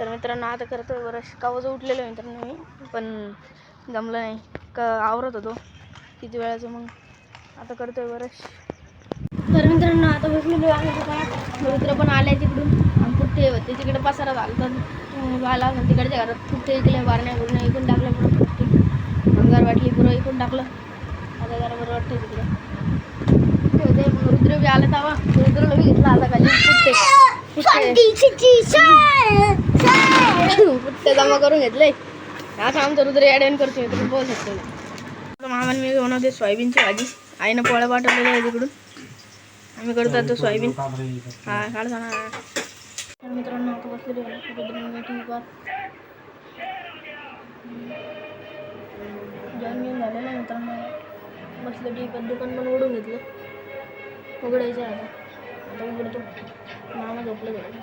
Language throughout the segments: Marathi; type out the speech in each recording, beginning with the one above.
तर मित्रांनो आता करतोय बरं कावज उठलेलं आहे मित्रांनो मी पण जमलं नाही का आवरत होतो किती वेळाचं मग आता करतोय बरं. तर मित्रांनो आता बसलेलो आहे दुकानात. मित्र पण आले तिकडून आणि पुट्टे होते तिकडे पसारा घालतात आला तिकडच्या घरात पुट्टे इकले बारण्या बुरण्या इकून टाकल्या पुढं पुट्टे अंगार वाटली पुरं इकून टाकलं. आता जरा बरं वाटतं तिकडे होते मग रुद्र बी आला तेव्हा रुद्रला बी घेतला आता खाली पुट्टे जमा करून घेतले. आता आमचं रुद्र ॲडवण करतो मित्र बोल शकतो. मामाने मी बनवते सोयाबीनची भाजी आईनं पोळ्या पाठवलेल्या आहे तिकडून आम्ही करतो आता सोयाबीन हा काढता ना. तर मित्रांनो आता बसलेली रुद्र टी व्ही जेवण घेऊन झालेलं आहे मित्रांनो. बसलं टी व्ही दुकान पण उघडून घेतलं उघडायचं आहे आता उघडतो. मामा झोपलं झालं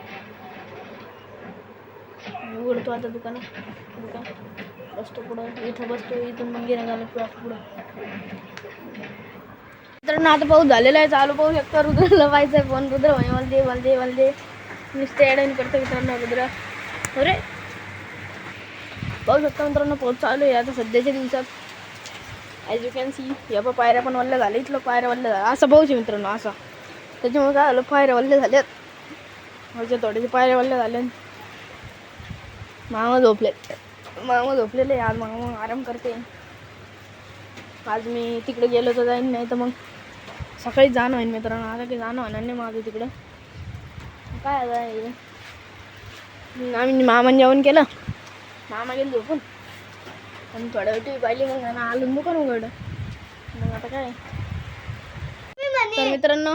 उघडतो आता दुकान बसतो पुढं इथं बसतो इथून मग गिऱ्हाईक झालं पुढं. मित्रांनो आता पाऊस झालेला आहे चालू पाहू शकता. रुद्रला पाहायचं आहे फोन रुद्र वलदे नुसते ॲडवण करतो मित्रांनो रुद्र अरे पाहू शकता मित्रांनो पाऊस चालू आहे आता सध्याच्या दिवसात. ॲज यू कॅन सी या पायऱ्या पण वल्ल्या झाल्या इथलं पायऱ्या वल्ल्या झाल्या असं पाऊस आहे मित्रांनो असा त्याच्यामुळे काय झालं पायऱ्या वल्ल्या झाल्यात म्हणजे थोडेसे पायऱ्या वल्ल्या झाल्या. मामा झोपलेले आज मामा आराम करते. आज मी तिकडे गेलो तर जाईन नाही तर मग सकाळी जाणं होईन मित्रांनो. आता काही जाणं होणार नाही माझं तिकडं काय आता आम्ही मामाने जेवण केलं मामा गेलं झोपून आणि थोड्या वेळ टी व्ही पाहिली मग आलून दुकान उघडलं मग आता काय. तर मित्रांनो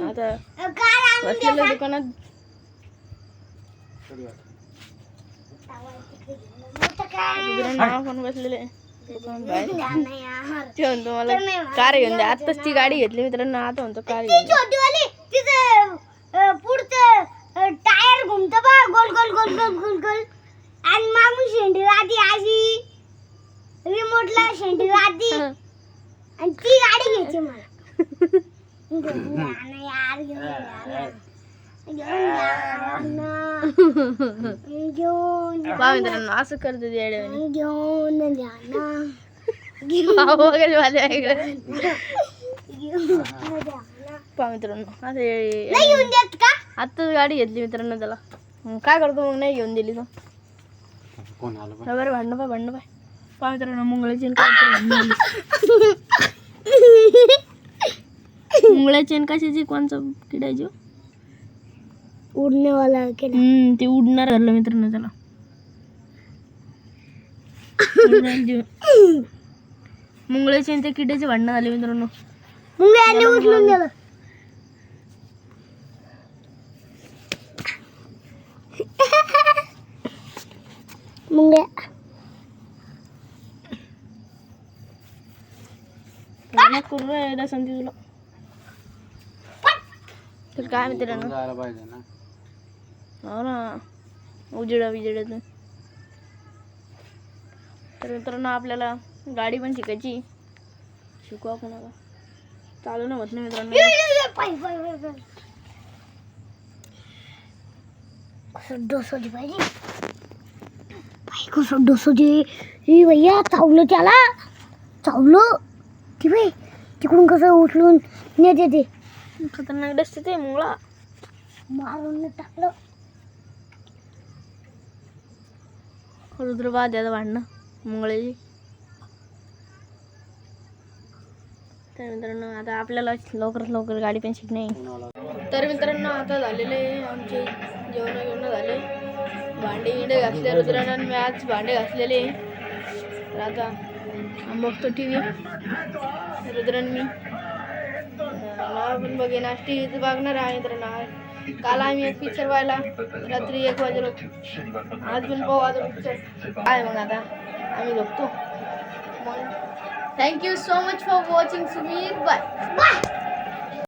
आता बसलेलं दुकानात पण बसलेले ते म्हणतो मला कार घेऊन द्या. आताच ती गाडी घेतली मित्रांनो आता म्हणतो कार घेऊन टायर घुमतो बा गोल गोल गोल गोल गोल गोल आणि मामू शेंडी राहती अशी रिमोटला शेंडी राहती आणि ती गाडी घ्यायची मला यार मित्रांनो असं करतो घेऊन वगैरे मित्रांनो आताच गाडी घेतली मित्रांनो त्याला काय करतो मग नाही घेऊन दिली तो बरं भांडणं पाय पहा मित्रांनो मुंगळ्याची मुंगळ्याची कशाची कोणचा किडायची उडणेवाला ते उडणार झालं मित्रांनो त्याला मुंगळ्याची ते किड्याचे भांडणं झाले मित्रांनो. मुंगळ्याने उचलून गेलं मुंगळ्या करू राहिला संधी तुला तर काय मित्रांनो हो ना उजेडातून. तर मित्रांनो आपल्याला गाडी पण शिकायची शिकू आपण आता चालू ना होत नाही मित्रांनो. डोसोजी पाहिजे डोसोजी भैया चावलं त्याला चावलं ती बाई तिकडून कसं उचलून नेते ते खतरनाक डसते ते मुळा मारून टाकलं. रुद्र द्याचं भांडणं मुंगळ्याची. तर मित्रांनो आता आपल्याला लवकरात लवकर गाडी पण शिकणे. तर मित्रांनो आता झालेले आमचे जेवण झाले भांडे गिंडे घासले रुद्रानं मी आज भांडे घासलेले. तर आता बघतो टी व्ही रुद्रन मी मला पण बघेन आज टी व्हीचं बघणार आहे मित्रांनो. काल आम्ही एक पिक्चर पाहिला रात्री 1 वाजेला आज पण पाहू आता पिक्चर काय मग आता आम्ही बघतो मग. Thank you so much for watching Sumit bye.